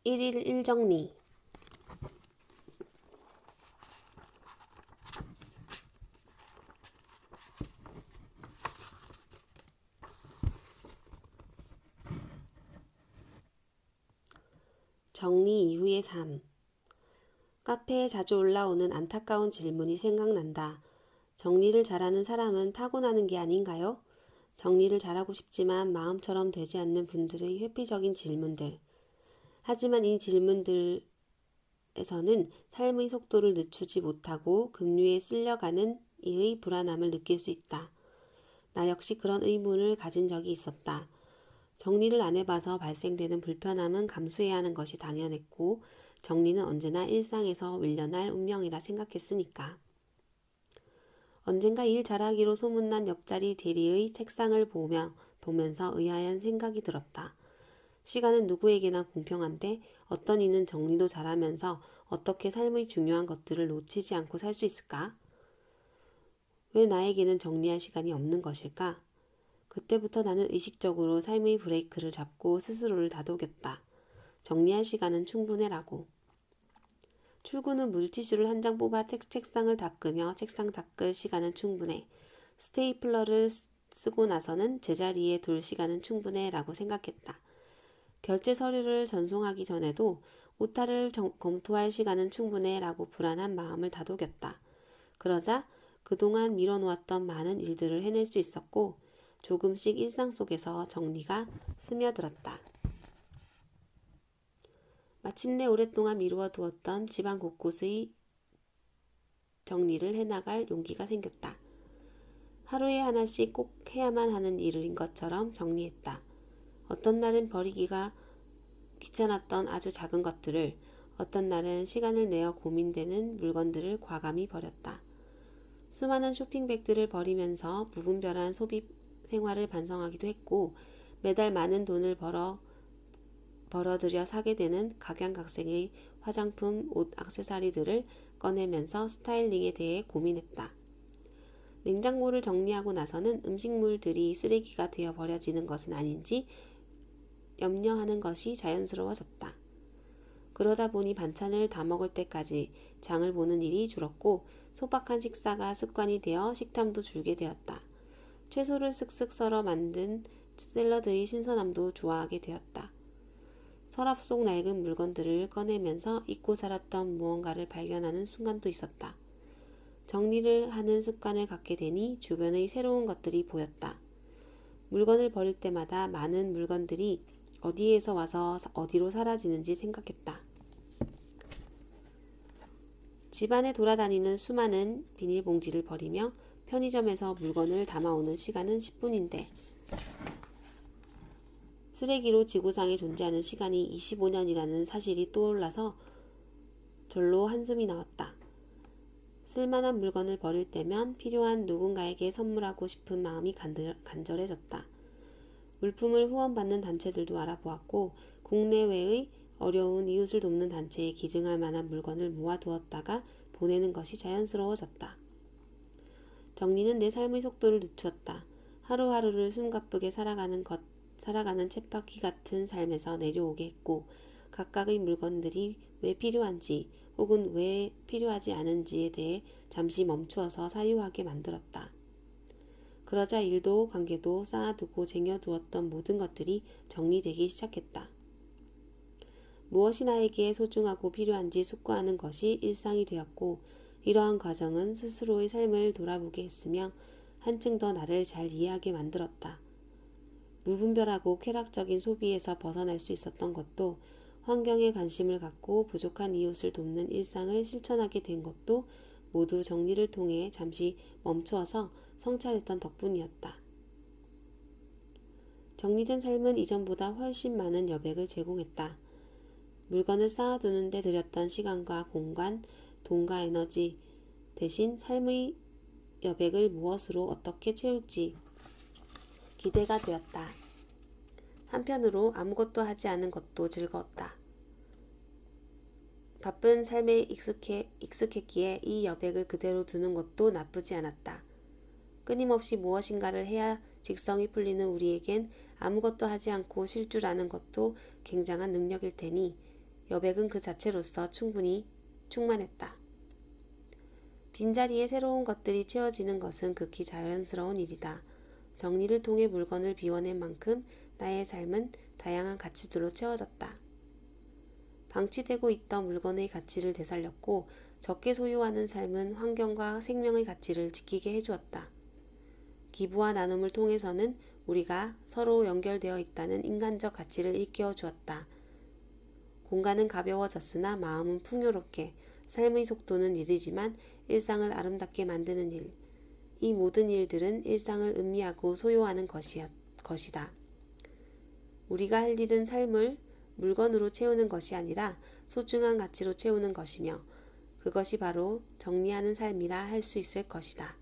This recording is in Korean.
1일 1정리. 정리 이후의 삶. 카페에 자주 올라오는 안타까운 질문이 생각난다. 정리를 잘하는 사람은 타고나는 게 아닌가요? 정리를 잘하고 싶지만 마음처럼 되지 않는 분들의 회피적인 질문들. 하지만 이 질문들에서는 삶의 속도를 늦추지 못하고 급류에 쓸려가는 이의 불안함을 느낄 수 있다. 나 역시 그런 의문을 가진 적이 있었다. 정리를 안 해봐서 발생되는 불편함은 감수해야 하는 것이 당연했고, 정리는 언제나 일상에서 밀려날 운명이라 생각했으니까. 언젠가 일 잘하기로 소문난 옆자리 대리의 책상을 보면서 의아한 생각이 들었다. 시간은 누구에게나 공평한데 어떤 이는 정리도 잘하면서 어떻게 삶의 중요한 것들을 놓치지 않고 살 수 있을까? 왜 나에게는 정리할 시간이 없는 것일까? 그때부터 나는 의식적으로 삶의 브레이크를 잡고 스스로를 다독였다. 정리할 시간은 충분해라고. 출근 후 물티슈를 한 장 뽑아 책상을 닦으며 책상 닦을 시간은 충분해. 스테이플러를 쓰고 나서는 제자리에 둘 시간은 충분해 라고 생각했다. 결제 서류를 전송하기 전에도 오타를 검토할 시간은 충분해 라고 불안한 마음을 다독였다. 그러자 그동안 미뤄놓았던 많은 일들을 해낼 수 있었고 조금씩 일상 속에서 정리가 스며들었다. 마침내 오랫동안 미루어 두었던 집안 곳곳의 정리를 해나갈 용기가 생겼다. 하루에 하나씩 꼭 해야만 하는 일인 것처럼 정리했다. 어떤 날은 버리기가 귀찮았던 아주 작은 것들을, 어떤 날은 시간을 내어 고민되는 물건들을 과감히 버렸다. 수많은 쇼핑백들을 버리면서 무분별한 소비 생활을 반성하기도 했고, 매달 많은 돈을 벌어들여 사게 되는 각양각색의 화장품, 옷, 액세서리들을 꺼내면서 스타일링에 대해 고민했다. 냉장고를 정리하고 나서는 음식물들이 쓰레기가 되어 버려지는 것은 아닌지 염려하는 것이 자연스러워졌다. 그러다 보니 반찬을 다 먹을 때까지 장을 보는 일이 줄었고 소박한 식사가 습관이 되어 식탐도 줄게 되었다. 채소를 쓱쓱 썰어 만든 샐러드의 신선함도 좋아하게 되었다. 서랍 속 낡은 물건들을 꺼내면서 잊고 살았던 무언가를 발견하는 순간도 있었다. 정리를 하는 습관을 갖게 되니 주변의 새로운 것들이 보였다. 물건을 버릴 때마다 많은 물건들이 어디에서 와서 어디로 사라지는지 생각했다. 집안에 돌아다니는 수많은 비닐봉지를 버리며 편의점에서 물건을 담아오는 시간은 10분인데 쓰레기로 지구상에 존재하는 시간이 25년이라는 사실이 떠올라서 절로 한숨이 나왔다. 쓸만한 물건을 버릴 때면 필요한 누군가에게 선물하고 싶은 마음이 간절해졌다. 물품을 후원받는 단체들도 알아보았고 국내외의 어려운 이웃을 돕는 단체에 기증할 만한 물건을 모아두었다가 보내는 것이 자연스러워졌다. 정리는 내 삶의 속도를 늦추었다. 하루하루를 숨가쁘게 살아가는 쳇바퀴 같은 삶에서 내려오게 했고 각각의 물건들이 왜 필요한지 혹은 왜 필요하지 않은지에 대해 잠시 멈추어서 사유하게 만들었다. 그러자 일도 관계도 쌓아두고 쟁여두었던 모든 것들이 정리되기 시작했다. 무엇이 나에게 소중하고 필요한지 숙고하는 것이 일상이 되었고 이러한 과정은 스스로의 삶을 돌아보게 했으며 한층 더 나를 잘 이해하게 만들었다. 무분별하고 쾌락적인 소비에서 벗어날 수 있었던 것도 환경에 관심을 갖고 부족한 이웃을 돕는 일상을 실천하게 된 것도 모두 정리를 통해 잠시 멈추어서 성찰했던 덕분이었다. 정리된 삶은 이전보다 훨씬 많은 여백을 제공했다. 물건을 쌓아두는 데 들였던 시간과 공간, 돈과 에너지 대신 삶의 여백을 무엇으로 어떻게 채울지 기대가 되었다. 한편으로 아무것도 하지 않은 것도 즐거웠다. 바쁜 삶에 익숙했기에 이 여백을 그대로 두는 것도 나쁘지 않았다. 끊임없이 무엇인가를 해야 직성이 풀리는 우리에겐 아무것도 하지 않고 쉴 줄 아는 것도 굉장한 능력일 테니 여백은 그 자체로서 충분히 충만했다. 빈자리에 새로운 것들이 채워지는 것은 극히 자연스러운 일이다. 정리를 통해 물건을 비워낸 만큼 나의 삶은 다양한 가치들로 채워졌다. 방치되고 있던 물건의 가치를 되살렸고 적게 소유하는 삶은 환경과 생명의 가치를 지키게 해주었다. 기부와 나눔을 통해서는 우리가 서로 연결되어 있다는 인간적 가치를 일깨워 주었다. 공간은 가벼워졌으나 마음은 풍요롭게, 삶의 속도는 느리지만 일상을 아름답게 만드는 일. 이 모든 일들은 일상을 음미하고 소유하는 것이다. 우리가 할 일은 삶을 물건으로 채우는 것이 아니라 소중한 가치로 채우는 것이며 그것이 바로 정리하는 삶이라 할 수 있을 것이다.